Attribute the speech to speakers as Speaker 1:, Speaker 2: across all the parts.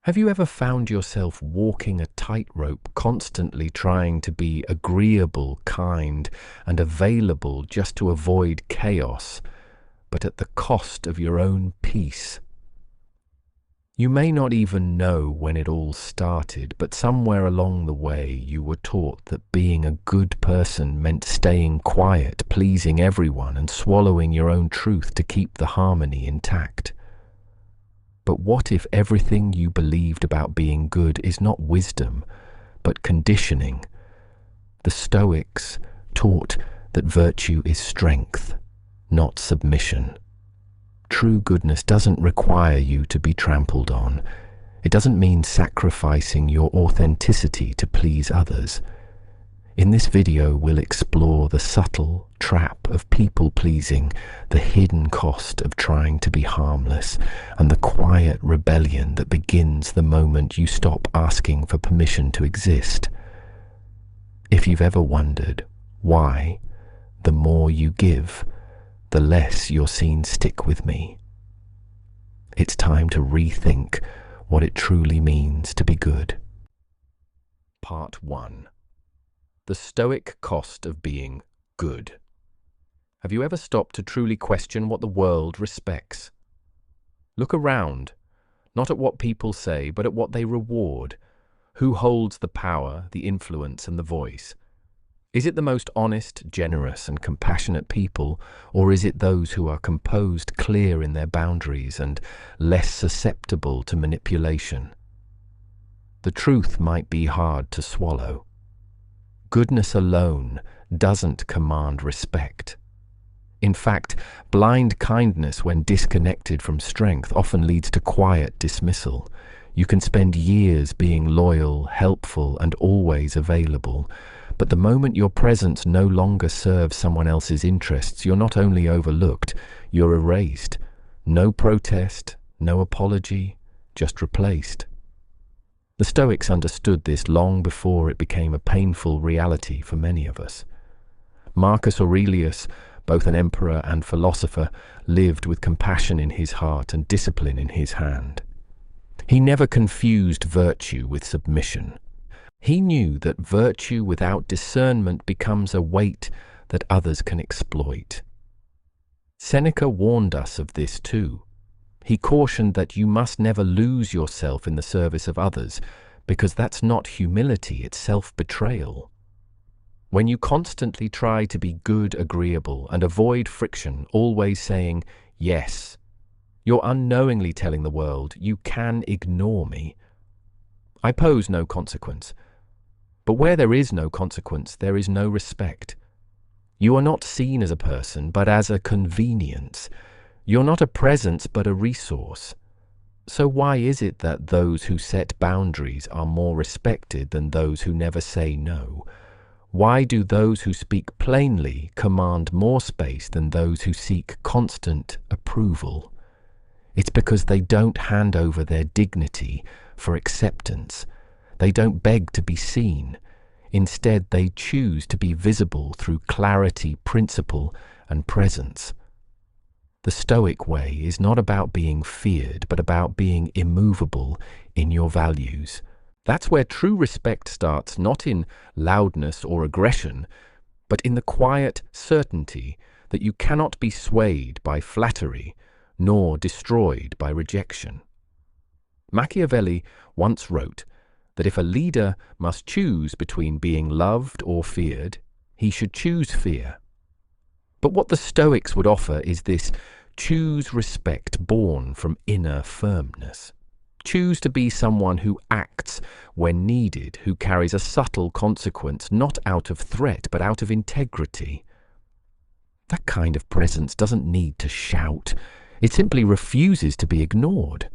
Speaker 1: Have you ever found yourself walking a tightrope, constantly trying to be agreeable, kind, and available just to avoid chaos, but at the cost of your own peace? You may not even know when it all started, but somewhere along the way you were taught that being a good person meant staying quiet, pleasing everyone, and swallowing your own truth to keep the harmony intact. But what if everything you believed about being good is not wisdom, but conditioning? The Stoics taught that virtue is strength, not submission. True goodness doesn't require you to be trampled on. It doesn't mean sacrificing your authenticity to please others. In this video, we'll explore the subtle trap of people-pleasing, the hidden cost of trying to be harmless, and the quiet rebellion that begins the moment you stop asking for permission to exist. If you've ever wondered why, the more you give, the less you're seen stick with me, it's time to rethink what it truly means to be good. Part 1. The Stoic cost of being good. Have you ever stopped to truly question what the world respects? Look around, not at what people say, but at what they reward. Who holds the power, the influence, and the voice? Is it the most honest, generous, and compassionate people, or is it those who are composed, clear in their boundaries, and less susceptible to manipulation? The truth might be hard to swallow. Goodness alone doesn't command respect. In fact, blind kindness, when disconnected from strength, often leads to quiet dismissal. You can spend years being loyal, helpful, and always available, but the moment your presence no longer serves someone else's interests, you're not only overlooked, you're erased. No protest, no apology, just replaced. The Stoics understood this long before it became a painful reality for many of us. Marcus Aurelius, both an emperor and philosopher, lived with compassion in his heart and discipline in his hand. He never confused virtue with submission. He knew that virtue without discernment becomes a weight that others can exploit. Seneca warned us of this too. He cautioned that you must never lose yourself in the service of others, because that's not humility, it's self-betrayal. When you constantly try to be good, agreeable, and avoid friction, always saying yes, you're unknowingly telling the world, you can ignore me. I pose no consequence. But where there is no consequence, there is no respect. You are not seen as a person, but as a convenience. You're not a presence, but a resource. So why is it that those who set boundaries are more respected than those who never say no? Why do those who speak plainly command more space than those who seek constant approval? It's because they don't hand over their dignity for acceptance. They don't beg to be seen. Instead, they choose to be visible through clarity, principle, and presence. The Stoic way is not about being feared, but about being immovable in your values. That's where true respect starts, not in loudness or aggression, but in the quiet certainty that you cannot be swayed by flattery, nor destroyed by rejection. Machiavelli once wrote that if a leader must choose between being loved or feared, he should choose fear. But what the Stoics would offer is this: choose respect born from inner firmness. Choose to be someone who acts when needed, who carries a subtle consequence, not out of threat, but out of integrity. That kind of presence doesn't need to shout. It simply refuses to be ignored.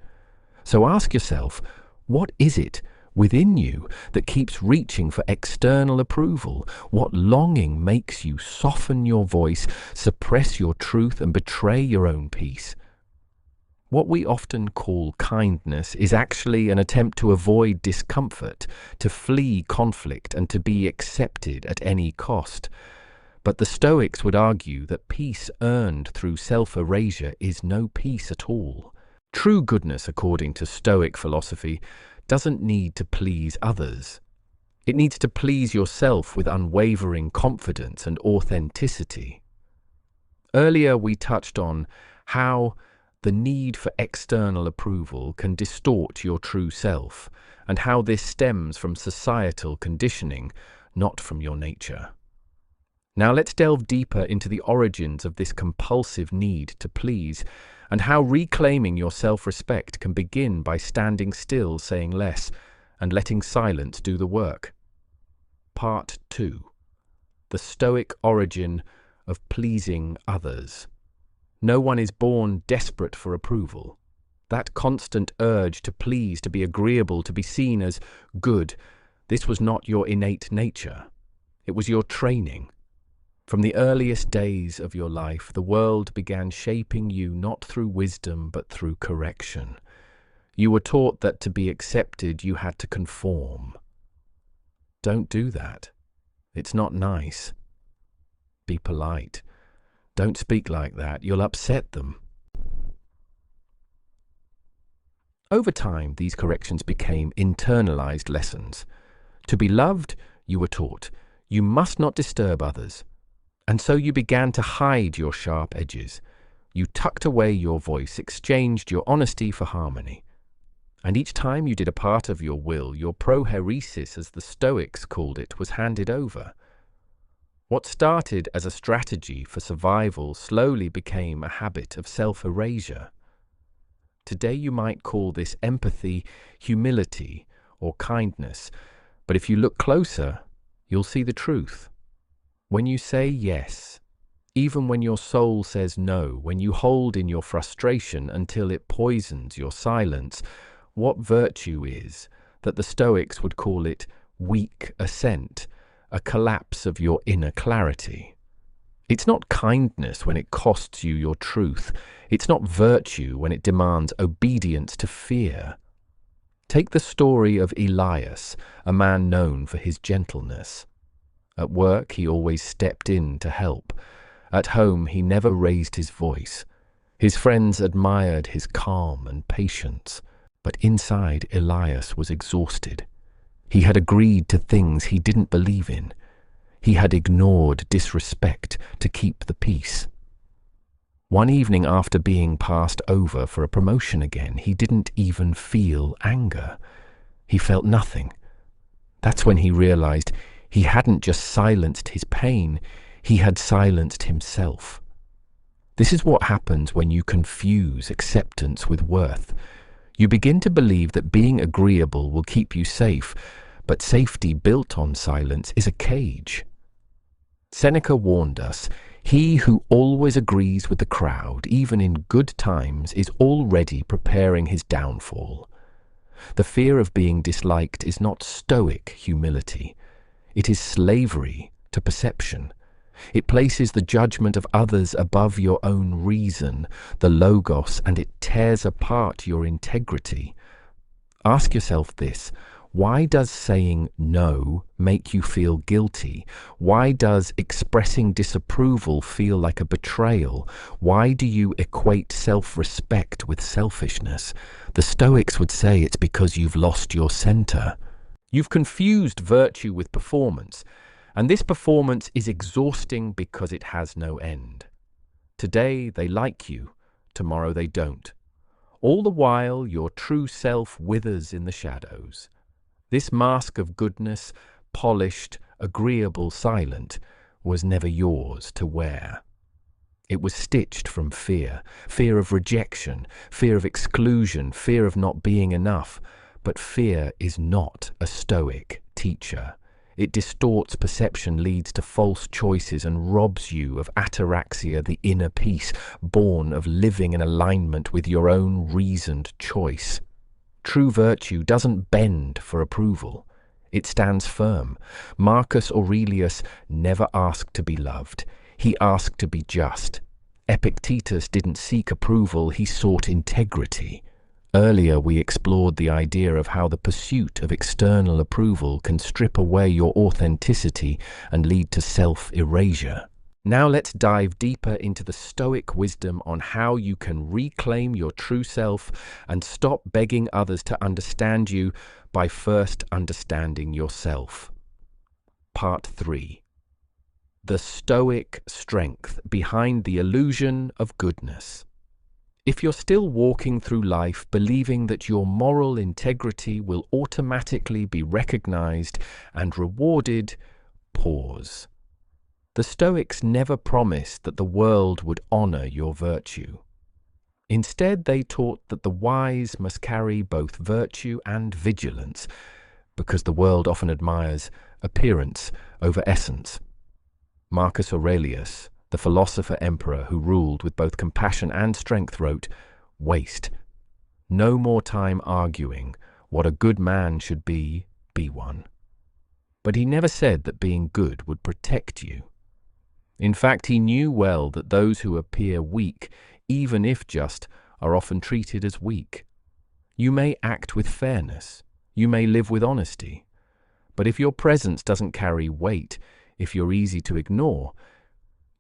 Speaker 1: So ask yourself, what is it within you that keeps reaching for external approval? What longing makes you soften your voice, suppress your truth, and betray your own peace? What we often call kindness is actually an attempt to avoid discomfort, to flee conflict, and to be accepted at any cost. But the Stoics would argue that peace earned through self-erasure is no peace at all. True goodness, according to Stoic philosophy, doesn't need to please others. It needs to please yourself with unwavering confidence and authenticity. Earlier, we touched on how the need for external approval can distort your true self, and how this stems from societal conditioning, not from your nature. Now let's delve deeper into the origins of this compulsive need to please, and how reclaiming your self-respect can begin by standing still, saying less, and letting silence do the work. Part 2. The Stoic origin of pleasing others. No one is born desperate for approval. That constant urge to please, to be agreeable, to be seen as good, this was not your innate nature. It was your training. From the earliest days of your life, the world began shaping you not through wisdom but through correction. You were taught that to be accepted, you had to conform. Don't do that. It's not nice. Be polite. Don't speak like that. You'll upset them. Over time, these corrections became internalized lessons. To be loved, you were taught, you must not disturb others. And so you began to hide your sharp edges. You tucked away your voice, exchanged your honesty for harmony. And each time you did a part of your will, your proheresis, as the Stoics called it, was handed over. What started as a strategy for survival slowly became a habit of self-erasure. Today you might call this empathy, humility, or kindness, but if you look closer, you'll see the truth. When you say yes, even when your soul says no, when you hold in your frustration until it poisons your silence, what virtue is that the Stoics would call it weak assent, a collapse of your inner clarity. It's not kindness when it costs you your truth. It's not virtue when it demands obedience to fear. Take the story of Elias, a man known for his gentleness. At work, he always stepped in to help. At home, he never raised his voice. His friends admired his calm and patience. But inside, Elias was exhausted. He had agreed to things he didn't believe in. He had ignored disrespect to keep the peace. One evening, after being passed over for a promotion again, he didn't even feel anger. He felt nothing. That's when he realized he hadn't just silenced his pain, he had silenced himself. This is what happens when you confuse acceptance with worth. You begin to believe that being agreeable will keep you safe, but safety built on silence is a cage. Seneca warned us, he who always agrees with the crowd, even in good times, is already preparing his downfall. The fear of being disliked is not Stoic humility. It is slavery to perception. It places the judgment of others above your own reason, the logos, and it tears apart your integrity. Ask yourself this: why does saying no make you feel guilty? Why does expressing disapproval feel like a betrayal? Why do you equate self-respect with selfishness? The Stoics would say it's because you've lost your center. You've confused virtue with performance, and this performance is exhausting because it has no end. Today they like you, tomorrow they don't. All the while your true self withers in the shadows. This mask of goodness, polished, agreeable, silent, was never yours to wear. It was stitched from fear, fear of rejection, fear of exclusion, fear of not being enough. But fear is not a Stoic teacher. It distorts perception, leads to false choices, and robs you of ataraxia, the inner peace, born of living in alignment with your own reasoned choice. True virtue doesn't bend for approval. It stands firm. Marcus Aurelius never asked to be loved. He asked to be just. Epictetus didn't seek approval. He sought integrity. Earlier, we explored the idea of how the pursuit of external approval can strip away your authenticity and lead to self-erasure. Now let's dive deeper into the Stoic wisdom on how you can reclaim your true self and stop begging others to understand you by first understanding yourself. Part 3. The Stoic strength behind the illusion of goodness. If you're still walking through life believing that your moral integrity will automatically be recognized and rewarded, pause. The Stoics never promised that the world would honor your virtue. Instead, they taught that the wise must carry both virtue and vigilance, because the world often admires appearance over essence. Marcus Aurelius, the philosopher-emperor who ruled with both compassion and strength, wrote, "Waste no more time arguing what a good man should be one." But he never said that being good would protect you. In fact, he knew well that those who appear weak, even if just, are often treated as weak. You may act with fairness, you may live with honesty, but if your presence doesn't carry weight, if you're easy to ignore,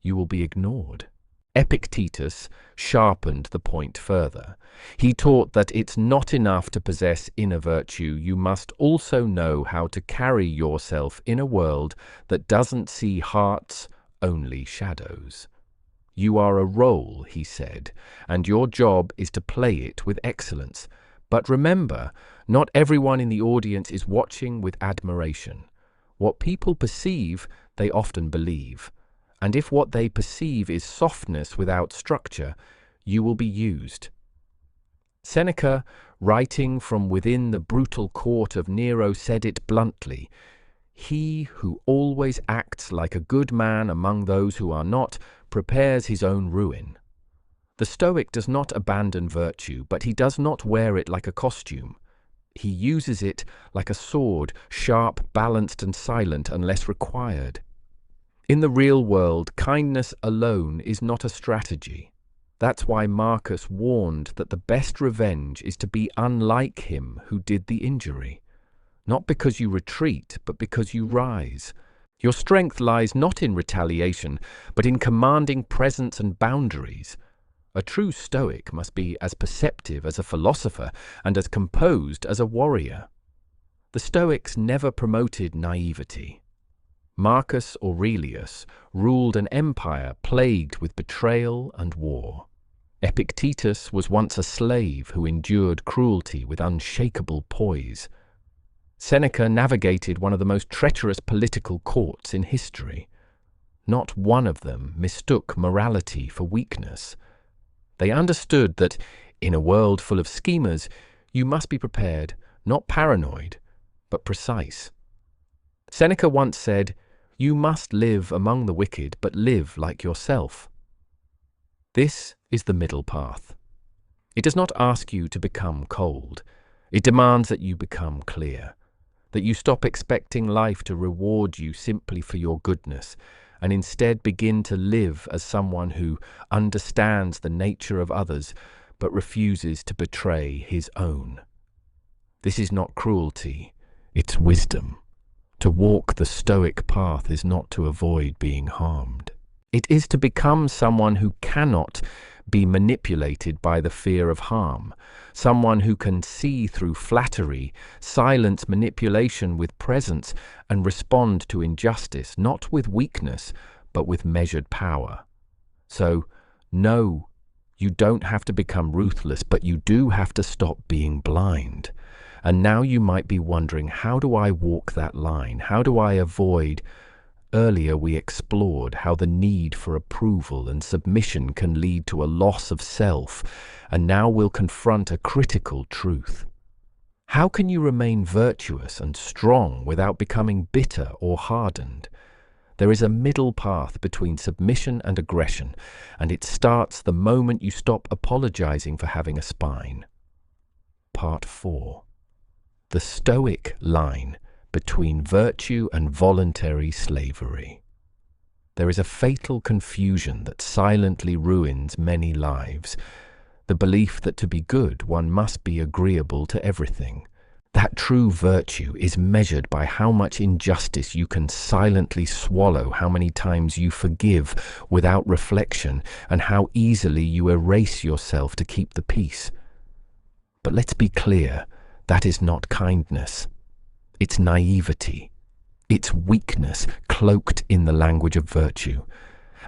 Speaker 1: you will be ignored. Epictetus sharpened the point further. He taught that it's not enough to possess inner virtue, you must also know how to carry yourself in a world that doesn't see hearts, only shadows. You are a role, he said, and your job is to play it with excellence. But remember, not everyone in the audience is watching with admiration. What people perceive, they often believe. And if what they perceive is softness without structure, you will be used. Seneca, writing from within the brutal court of Nero, said it bluntly: "He who always acts like a good man among those who are not, prepares his own ruin." The Stoic does not abandon virtue, but he does not wear it like a costume. He uses it like a sword, sharp, balanced, and silent unless required. In the real world, kindness alone is not a strategy. That's why Marcus warned that the best revenge is to be unlike him who did the injury. Not because you retreat, but because you rise. Your strength lies not in retaliation, but in commanding presence and boundaries. A true Stoic must be as perceptive as a philosopher and as composed as a warrior. The Stoics never promoted naivety. Marcus Aurelius ruled an empire plagued with betrayal and war. Epictetus was once a slave who endured cruelty with unshakable poise. Seneca navigated one of the most treacherous political courts in history. Not one of them mistook morality for weakness. They understood that, in a world full of schemers, you must be prepared, not paranoid, but precise. Seneca once said, "You must live among the wicked, but live like yourself." This is the middle path. It does not ask you to become cold. It demands that you become clear, that you stop expecting life to reward you simply for your goodness, and instead begin to live as someone who understands the nature of others, but refuses to betray his own. This is not cruelty, it's wisdom. To walk the Stoic path is not to avoid being harmed. It is to become someone who cannot be manipulated by the fear of harm, someone who can see through flattery, silence manipulation with presence, and respond to injustice, not with weakness, but with measured power. So, no, you don't have to become ruthless, but you do have to stop being blind. And now you might be wondering, how do I walk that line? How do I avoid? Earlier we explored how the need for approval and submission can lead to a loss of self, and now we'll confront a critical truth. How can you remain virtuous and strong without becoming bitter or hardened? There is a middle path between submission and aggression, and it starts the moment you stop apologizing for having a spine. Part 4. The Stoic line between virtue and voluntary slavery. There is a fatal confusion that silently ruins many lives. The belief that to be good one must be agreeable to everything. That true virtue is measured by how much injustice you can silently swallow, how many times you forgive without reflection, and how easily you erase yourself to keep the peace. But let's be clear, that is not kindness. It's naivety. It's weakness cloaked in the language of virtue.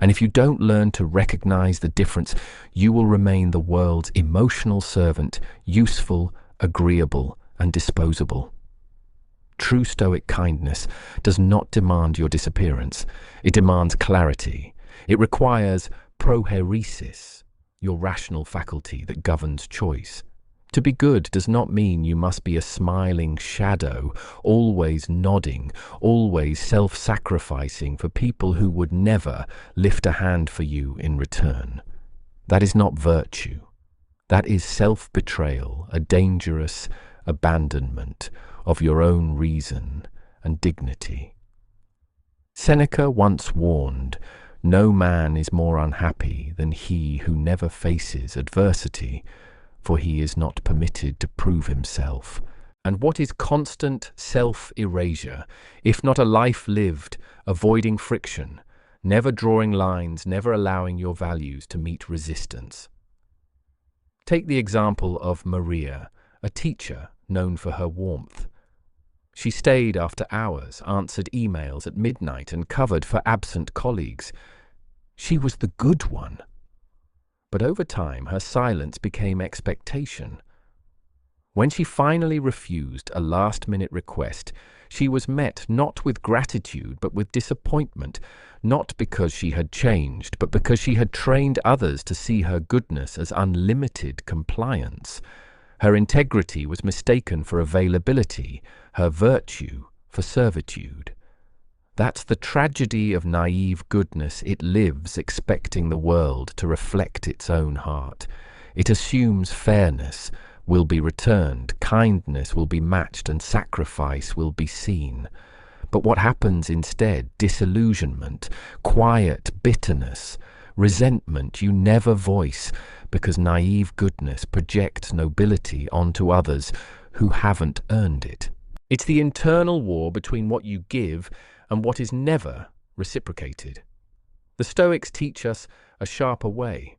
Speaker 1: And if you don't learn to recognize the difference, you will remain the world's emotional servant, useful, agreeable, and disposable. True Stoic kindness does not demand your disappearance. It demands clarity. It requires prohairesis, your rational faculty that governs choice. To be good does not mean you must be a smiling shadow, always nodding, always self-sacrificing for people who would never lift a hand for you in return. That is not virtue. That is self-betrayal, a dangerous abandonment of your own reason and dignity. Seneca once warned, "No man is more unhappy than he who never faces adversity, for he is not permitted to prove himself." And what is constant self-erasure, if not a life lived, avoiding friction, never drawing lines, never allowing your values to meet resistance? Take the example of Maria, a teacher known for her warmth. She stayed after hours, answered emails at midnight, and covered for absent colleagues. She was the good one. But over time, her silence became expectation. When she finally refused a last-minute request, she was met not with gratitude but with disappointment, not because she had changed, but because she had trained others to see her goodness as unlimited compliance. Her integrity was mistaken for availability, her virtue for servitude. That's the tragedy of naive goodness. It lives expecting the world to reflect its own heart. It assumes fairness will be returned, kindness will be matched, and sacrifice will be seen. But what happens instead? Disillusionment, quiet bitterness, resentment you never voice, because naive goodness projects nobility onto others who haven't earned it. It's the internal war between what you give and what is never reciprocated. The Stoics teach us a sharper way.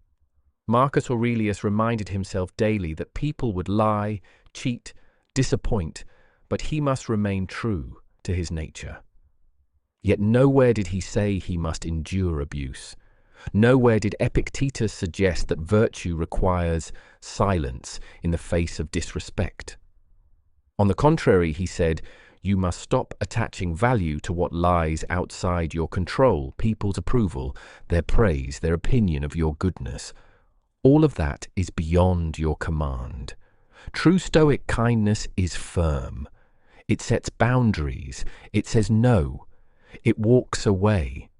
Speaker 1: Marcus Aurelius reminded himself daily that people would lie, cheat, disappoint, but he must remain true to his nature. Yet nowhere did he say he must endure abuse. Nowhere did Epictetus suggest that virtue requires silence in the face of disrespect. On the contrary, he said, you must stop attaching value to what lies outside your control, people's approval, their praise, their opinion of your goodness. All of that is beyond your command. True Stoic kindness is firm. It sets boundaries. It says no. It walks away.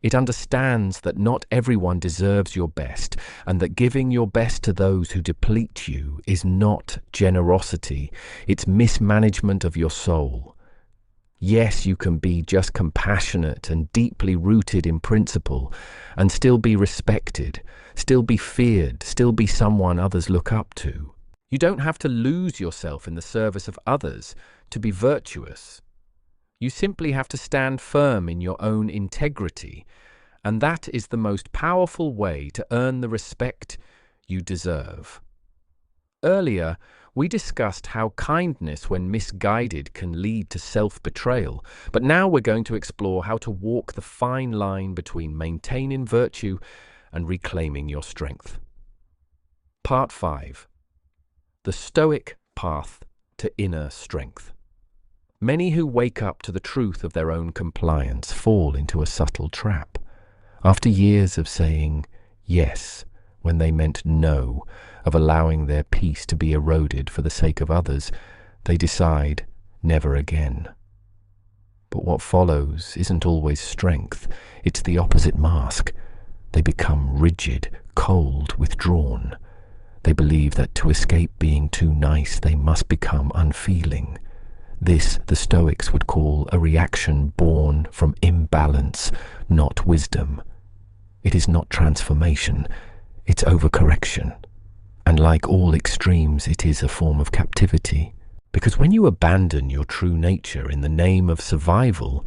Speaker 1: It understands that not everyone deserves your best, and that giving your best to those who deplete you is not generosity. It's mismanagement of your soul. Yes, you can be just compassionate and deeply rooted in principle, and still be respected, still be feared, still be someone others look up to. You don't have to lose yourself in the service of others to be virtuous. You simply have to stand firm in your own integrity, and that is the most powerful way to earn the respect you deserve. Earlier, we discussed how kindness, when misguided, can lead to self-betrayal, but now we're going to explore how to walk the fine line between maintaining virtue and reclaiming your strength. Part 5. The Stoic Path to Inner Strength. Many who wake up to the truth of their own compliance fall into a subtle trap. After years of saying yes when they meant no, of allowing their peace to be eroded for the sake of others, they decide never again. But what follows isn't always strength. It's the opposite mask. They become rigid, cold, withdrawn. They believe that to escape being too nice, they must become unfeeling. This the Stoics would call a reaction born from imbalance, not wisdom. It is not transformation, it's overcorrection. And like all extremes, it is a form of captivity. Because when you abandon your true nature in the name of survival,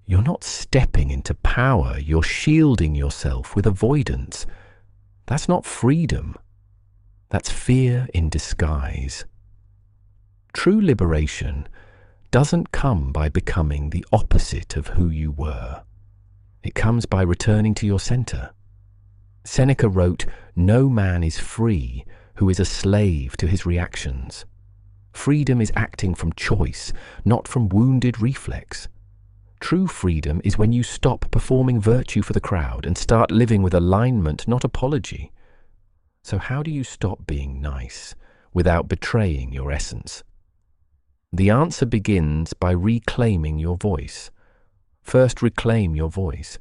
Speaker 1: you're not stepping into power, you're shielding yourself with avoidance. That's not freedom. That's fear in disguise. True liberation doesn't come by becoming the opposite of who you were. It comes by returning to your center. Seneca wrote, "No man is free who is a slave to his reactions." Freedom is acting from choice, not from wounded reflex. True freedom is when you stop performing virtue for the crowd and start living with alignment, not apology. So how do you stop being nice without betraying your essence? The answer begins by reclaiming your voice. First, reclaim your voice.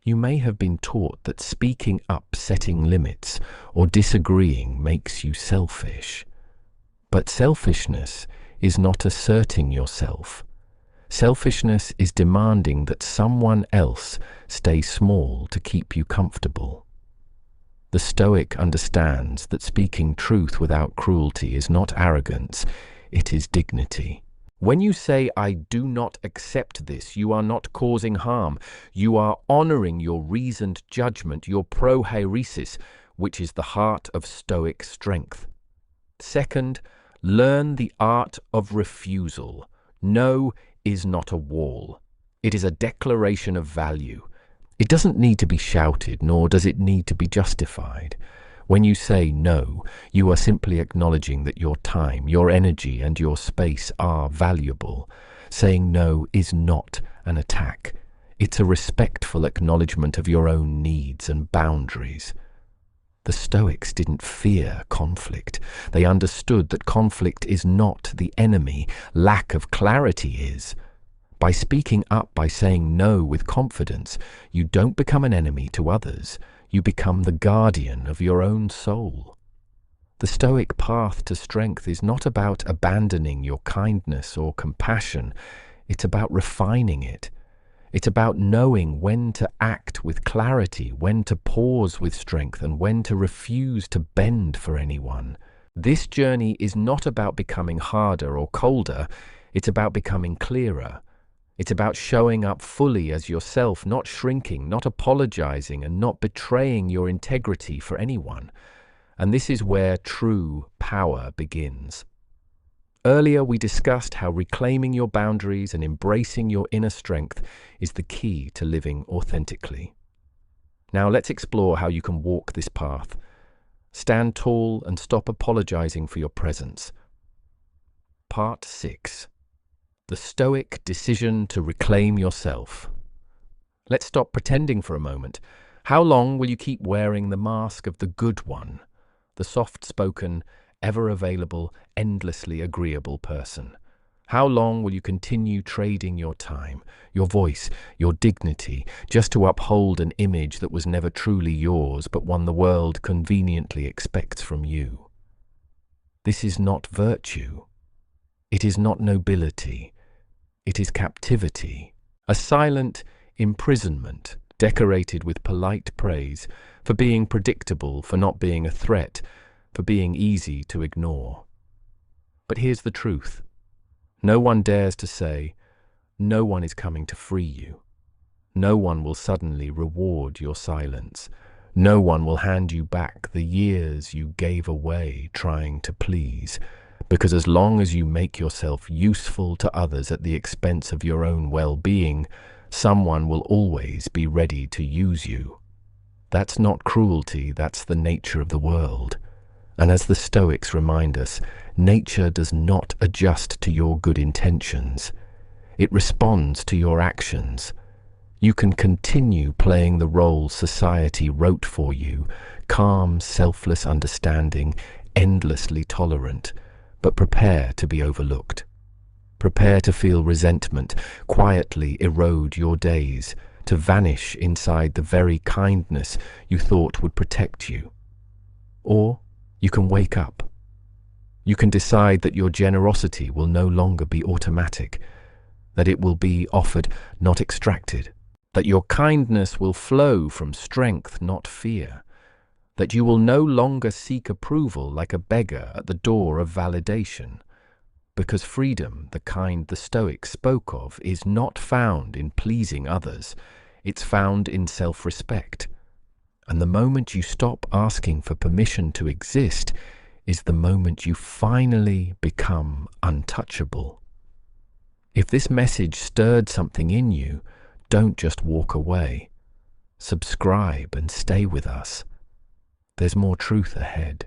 Speaker 1: You may have been taught that speaking up, setting limits, or disagreeing makes you selfish. But selfishness is not asserting yourself. Selfishness is demanding that someone else stay small to keep you comfortable. The Stoic understands that speaking truth without cruelty is not arrogance, it is dignity. When you say, "I do not accept this," you are not causing harm. You are honoring your reasoned judgment, your prohairesis, which is the heart of Stoic strength. Second, learn the art of refusal. No is not a wall. It is a declaration of value. It doesn't need to be shouted, nor does it need to be justified. When you say no, you are simply acknowledging that your time, your energy, and your space are valuable. Saying no is not an attack. It's a respectful acknowledgement of your own needs and boundaries. The Stoics didn't fear conflict. They understood that conflict is not the enemy, lack of clarity is. By speaking up, by saying no with confidence, you don't become an enemy to others. You become the guardian of your own soul. The Stoic path to strength is not about abandoning your kindness or compassion. It's about refining it. It's about knowing when to act with clarity, when to pause with strength, and when to refuse to bend for anyone. This journey is not about becoming harder or colder. It's about becoming clearer. It's about showing up fully as yourself, not shrinking, not apologizing, and not betraying your integrity for anyone. And this is where true power begins. Earlier, we discussed how reclaiming your boundaries and embracing your inner strength is the key to living authentically. Now let's explore how you can walk this path. Stand tall and stop apologizing for your presence. Part 6. The Stoic decision to reclaim yourself. Let's stop pretending for a moment. How long will you keep wearing the mask of the good one, the soft-spoken, ever-available, endlessly agreeable person? How long will you continue trading your time, your voice, your dignity, just to uphold an image that was never truly yours, but one the world conveniently expects from you? This is not virtue. It is not nobility. It is captivity, a silent imprisonment decorated with polite praise for being predictable, for not being a threat, for being easy to ignore. But here's the truth. No one dares to say, no one is coming to free you. No one will suddenly reward your silence. No one will hand you back the years you gave away trying to please. Because as long as you make yourself useful to others at the expense of your own well-being, someone will always be ready to use you. That's not cruelty, that's the nature of the world. And as the Stoics remind us, nature does not adjust to your good intentions. It responds to your actions. You can continue playing the role society wrote for you, calm, selfless understanding, endlessly tolerant, but prepare to be overlooked. Prepare to feel resentment quietly erode your days, to vanish inside the very kindness you thought would protect you. Or you can wake up. You can decide that your generosity will no longer be automatic, that it will be offered, not extracted, that your kindness will flow from strength, not fear, that you will no longer seek approval like a beggar at the door of validation, Because freedom, the kind the Stoics spoke of, is not found in pleasing others. It's found in self-respect. And the moment you stop asking for permission to exist is the moment you finally become untouchable. If this message stirred something in you, don't just walk away. Subscribe and stay with us. There's more truth ahead.